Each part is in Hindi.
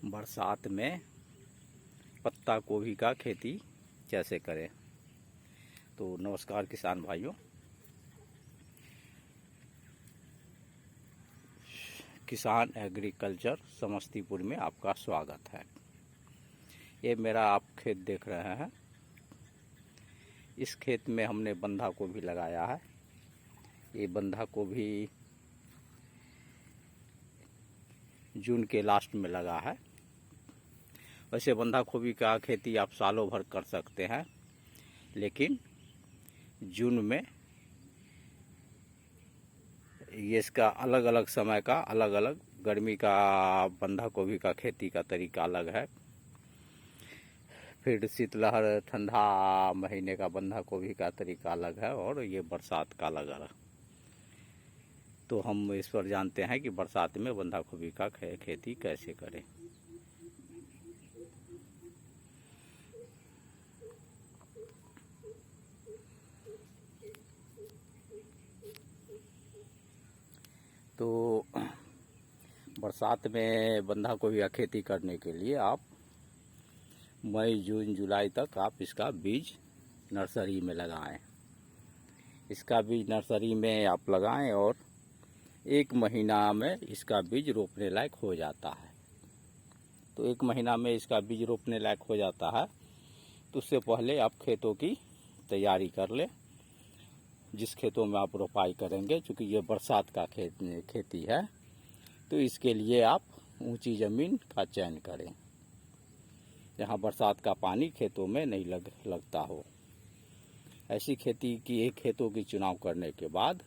बरसात में पत्ता गोभी का खेती कैसे करें। तो नमस्कार किसान भाइयों, किसान एग्रीकल्चर समस्तीपुर में आपका स्वागत है। ये मेरा आप खेत देख रहे हैं। इस खेत में हमने बंधा गोभी लगाया है। ये बंधा गोभी जून के लास्ट में लगा है। वैसे बंधा गोभी का खेती आप सालों भर कर सकते हैं, लेकिन जून में ये इसका अलग अलग समय का अलग अलग, गर्मी का बंधा गोभी का खेती का तरीका अलग है। फिर शीतलहर ठंडा महीने का बंधा गोभी का तरीका अलग है, और ये बरसात का अलग है। तो हम इस पर जानते हैं कि बरसात में बंधा गोभी का खेती कैसे करें। तो बरसात में बंधा गोभी का खेती करने के लिए आप मई जून जुलाई तक आप इसका बीज नर्सरी में लगाएं। इसका बीज नर्सरी में आप लगाएं और 1 महीना में इसका बीज रोपने लायक हो जाता है। तो 1 महीना में इसका बीज रोपने लायक हो जाता है, तो उससे पहले आप खेतों की तैयारी कर लें, जिस खेतों में आप रोपाई करेंगे। क्योंकि ये बरसात का खेती है, तो इसके लिए आप ऊंची ज़मीन का चयन करें, जहाँ बरसात का पानी खेतों में नहीं लगता हो। ऐसी खेतों की चुनाव करने के बाद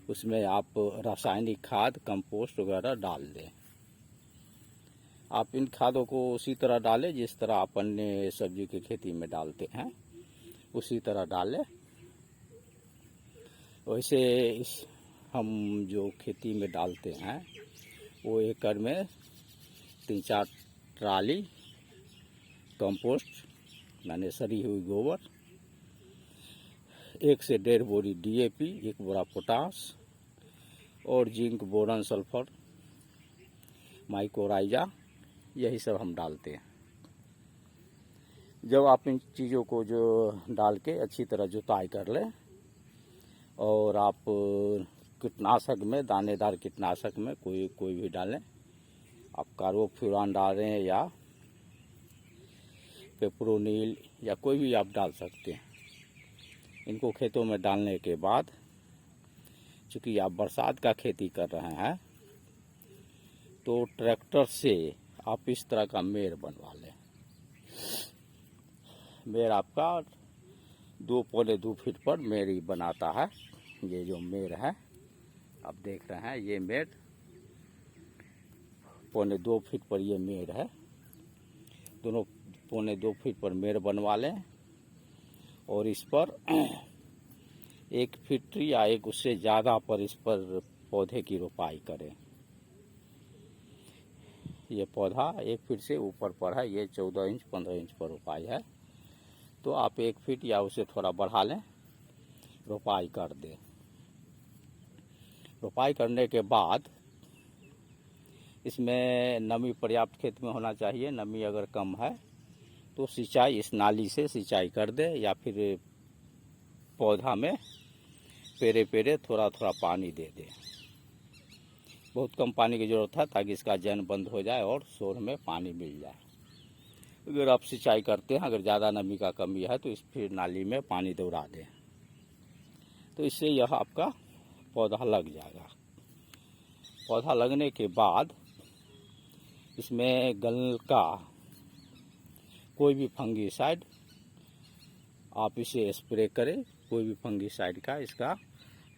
उसमें आप रासायनिक खाद, कंपोस्ट वगैरह डाल दें। आप इन खादों को उसी तरह डालें जिस तरह आप अन्य सब्जी की खेती में डालते हैं, उसी तरह डालें। वैसे हम जो खेती में डालते हैं वो एकड़ में 3-4 ट्राली कंपोस्ट, यानी सड़ी हुई गोबर, 1 से 1.5 बोरी DAP, 1 बोरा पोटास और जिंक, बोरॉन, सल्फर, माइकोराइजा, यही सब हम डालते हैं। जब आप इन चीज़ों को जो डाल के अच्छी तरह जुताई कर लें, और आप कीटनाशक में, दानेदार कीटनाशक में कोई भी डालें, आप कार्बोफ्यूरान डालें या पेप्रोनिल या कोई भी आप डाल सकते हैं। इनको खेतों में डालने के बाद, चूँकि आप बरसात का खेती कर रहे हैं, तो ट्रैक्टर से आप इस तरह का मेड़ बनवा लें। मेड़ आपका 2-2.25 फीट पर मेड़ ही बनाता है। ये जो मेड़ है आप देख रहे हैं, ये मेड़ 2.25 फीट पर ये मेड़ है। दोनों 2.25 फीट पर मेड़ बनवा लें, और इस पर 1 फीट या उससे ज़्यादा पर इस पर पौधे की रोपाई करें। ये पौधा 1 फीट से ऊपर पर है, ये 14 इंच 15 इंच पर रोपाई है। तो आप 1 फीट या उसे थोड़ा बढ़ा लें, रोपाई कर दें। रोपाई करने के बाद इसमें नमी पर्याप्त खेत में होना चाहिए। नमी अगर कम है तो सिंचाई इस नाली से सिंचाई कर दे, या फिर पौधा में पेरे पेरे थोड़ा थोड़ा पानी दे दे। बहुत कम पानी की ज़रूरत है, ताकि इसका जन बंद हो जाए और सोर में पानी मिल जाए। अगर आप सिंचाई करते हैं, अगर ज़्यादा नमी का कमी है, तो इस फिर नाली में पानी दौड़ा दें, तो इससे यह आपका पौधा लग जाएगा। पौधा लगने के बाद इसमें गल का कोई भी फंगीसाइड आप इसे स्प्रे करें। कोई भी फंगीसाइड का इसका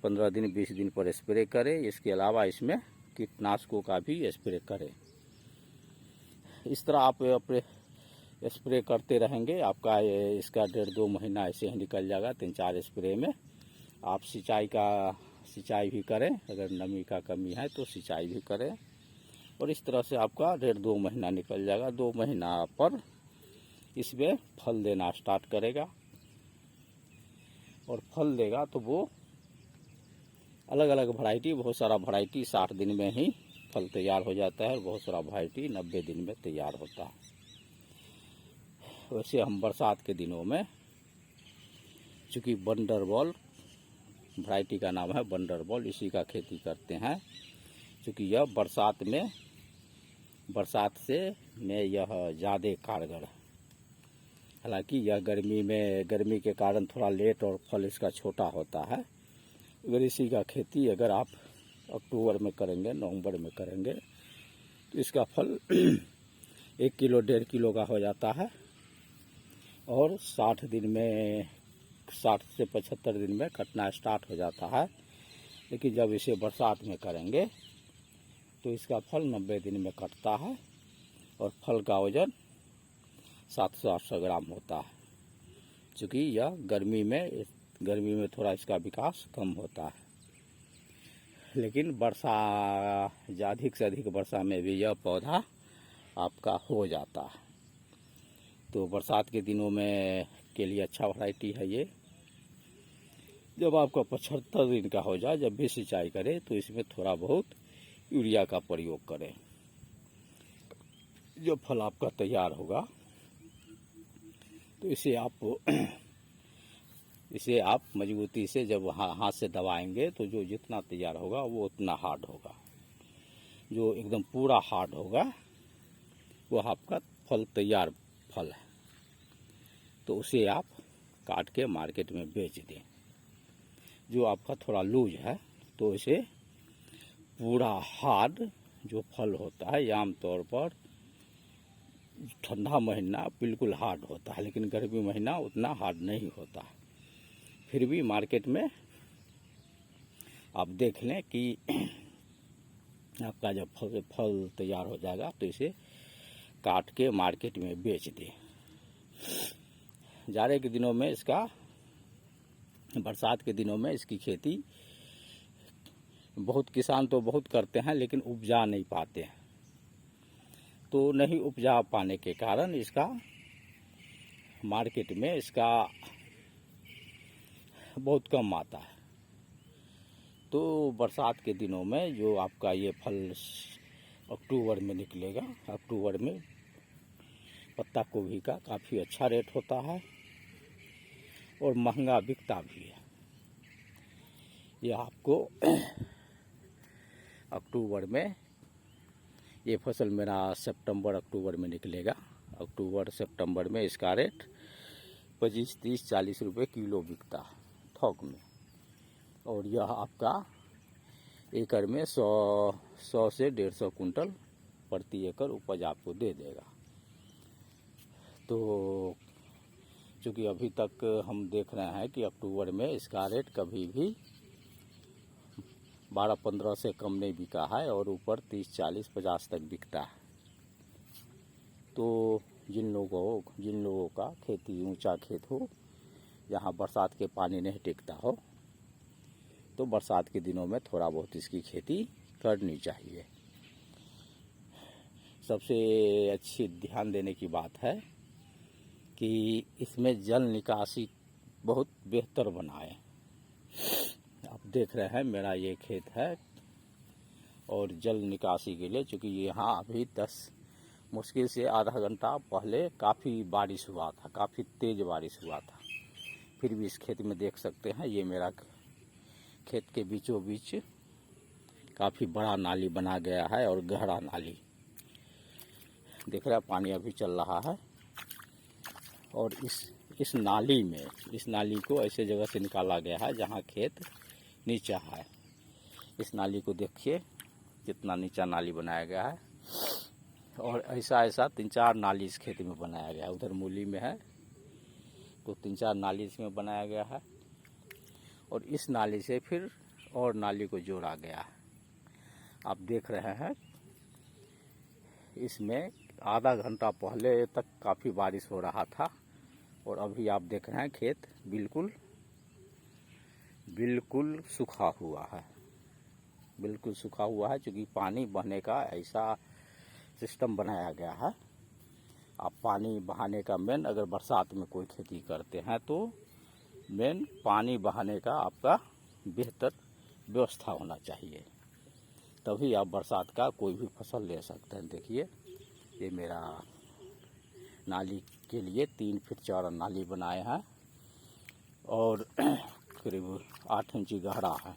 15 दिन 20 दिन पर स्प्रे करें। इसके अलावा इसमें कीटनाशकों का भी स्प्रे करें। इस तरह आप अपने स्प्रे करते रहेंगे, आपका इसका 1.5-2 महीना ऐसे ही निकल जाएगा। 3-4 स्प्रे में आप सिंचाई भी करें। अगर नमी का कमी है तो सिंचाई भी करें, और इस तरह से आपका 1.5-2 महीना निकल जाएगा। 2 महीना पर इसमें फल देना स्टार्ट करेगा, और फल देगा तो वो अलग अलग वैरायटी, बहुत सारा वैरायटी 60 दिन में ही फल तैयार हो जाता है और बहुत सारा वैरायटी 90 दिन में तैयार होता है। वैसे हम बरसात के दिनों में, चूँकि बंडरबॉल वैरायटी का नाम है बंडरबॉल, इसी का खेती करते हैं। चूँकि यह बरसात से यह ज़्यादा कारगर है। हालांकि यह गर्मी के कारण थोड़ा लेट और फल इसका छोटा होता है। अगर इसी का खेती अगर आप अक्टूबर में करेंगे, नवंबर में करेंगे, तो इसका फल 1 किलो 1.5 किलो का हो जाता है और 60 से 75 दिन में कटना स्टार्ट हो जाता है। लेकिन जब इसे बरसात में करेंगे तो इसका फल 90 दिन में कटता है और फल का वजन 700-800 ग्राम होता है। चूँकि यह गर्मी में थोड़ा इसका विकास कम होता है, लेकिन अधिक से अधिक वर्षा में भी यह पौधा आपका हो जाता है। तो बरसात के दिनों में के लिए अच्छा वैरायटी है ये। जब आपका 75 दिन का हो जाए, जब भी सिंचाई करें तो इसमें थोड़ा बहुत यूरिया का प्रयोग करें। जब फल आपका तैयार होगा तो इसे आप मजबूती से जब हाथ से दबाएंगे तो जो जितना तैयार होगा वो उतना हार्ड होगा। जो एकदम पूरा हार्ड होगा वो आपका तैयार फल है, तो उसे आप काट के मार्केट में बेच दें। जो आपका थोड़ा लूज है तो इसे पूरा हार्ड जो फल होता है, आमतौर पर ठंडा महीना बिल्कुल हार्ड होता है, लेकिन गर्मी महीना उतना हार्ड नहीं होता। फिर भी मार्केट में आप देख लें कि आपका जब फल तैयार हो जाएगा तो इसे काट के मार्केट में बेच दें। जाड़े के दिनों में बरसात के दिनों में इसकी खेती बहुत किसान तो बहुत करते हैं, लेकिन उपजा नहीं पाते हैं। तो नहीं उपजा पाने के कारण इसका मार्केट में बहुत कम आता है। तो बरसात के दिनों में जो आपका ये फल अक्टूबर में निकलेगा, अक्टूबर में पत्ता गोभी का काफ़ी अच्छा रेट होता है और महंगा बिकता भी है। ये आपको अक्टूबर में, ये फसल मेरा सितंबर अक्टूबर में निकलेगा। अक्टूबर सितंबर में इसका रेट 25, 30, 40 रुपये किलो बिकता है थोक में। और यह आपका एकड़ में 100 से 150 कुंटल प्रति एकड़ उपज आपको दे देगा। तो चूँकि अभी तक हम देख रहे हैं कि अक्टूबर में इसका रेट कभी भी 12-15 से कम नहीं बिका है और ऊपर 30, 40, 50 तक बिकता है। तो जिन लोगों का खेती ऊंचा खेत हो, जहां बरसात के पानी नहीं टिकता हो, तो बरसात के दिनों में थोड़ा बहुत इसकी खेती करनी चाहिए। सबसे अच्छी ध्यान देने की बात है कि इसमें जल निकासी बहुत बेहतर बनाएं। आप देख रहे हैं मेरा ये खेत है और जल निकासी के लिए, चूँकि यहाँ अभी मुश्किल से आधा घंटा पहले काफ़ी बारिश हुआ था, काफ़ी तेज़ बारिश हुआ था। फिर भी इस खेत में देख सकते हैं, ये मेरा खेत के बीचों बीच काफ़ी बड़ा नाली बना गया है और गहरा नाली देख रहा है, पानी अभी चल रहा है। और इस नाली को ऐसे जगह से निकाला गया है जहाँ खेत नीचा है। इस नाली को देखिए कितना नीचा नाली बनाया गया है, और ऐसा 3-4 नाली इस खेत में बनाया गया है। उधर मूली में है तो 3-4 नाली इसमें बनाया गया है, और इस नाली से फिर और नाली को जोड़ा गया है। आप देख रहे हैं इसमें आधा घंटा पहले तक काफ़ी बारिश हो रहा था, और अभी आप देख रहे हैं खेत बिल्कुल सूखा हुआ है, बिल्कुल सूखा हुआ है। क्योंकि पानी बहने का ऐसा सिस्टम बनाया गया है। आप पानी बहाने का मेन, अगर बरसात में कोई खेती करते हैं तो मेन पानी बहाने का आपका बेहतर व्यवस्था होना चाहिए। तभी आप बरसात का कोई भी फसल ले सकते हैं। देखिए ये मेरा नाली के लिए 3 फीट चौड़ा नाली बनाए हैं और करीब 8 इंची गहरा है।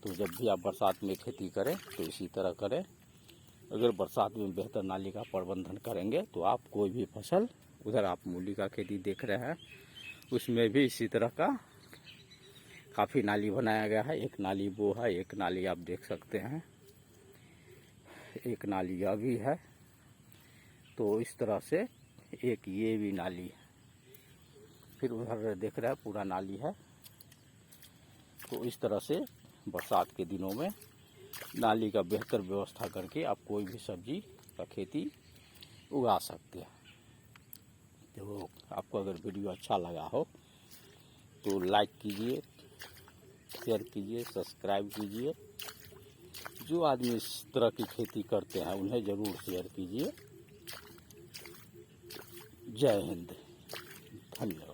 तो जब भी आप बरसात में खेती करें तो इसी तरह करें। अगर बरसात में बेहतर नाली का प्रबंधन करेंगे तो आप कोई भी फसल, उधर आप मूली का खेती देख रहे हैं उसमें भी इसी तरह का काफ़ी नाली बनाया गया है। एक नाली वो है, एक नाली आप देख सकते हैं, एक नाली यह भी है। तो इस तरह से एक ये भी नाली है, फिर उधर देख रहे हैं पूरा नाली है। तो इस तरह से बरसात के दिनों में नाली का बेहतर व्यवस्था करके आप कोई भी सब्जी का खेती उगा सकते हैं। तो आपको अगर वीडियो अच्छा लगा हो तो लाइक कीजिए, शेयर कीजिए, सब्सक्राइब कीजिए। जो आदमी इस तरह की खेती करते हैं उन्हें ज़रूर शेयर कीजिए। जय हिंद, धन्यवाद।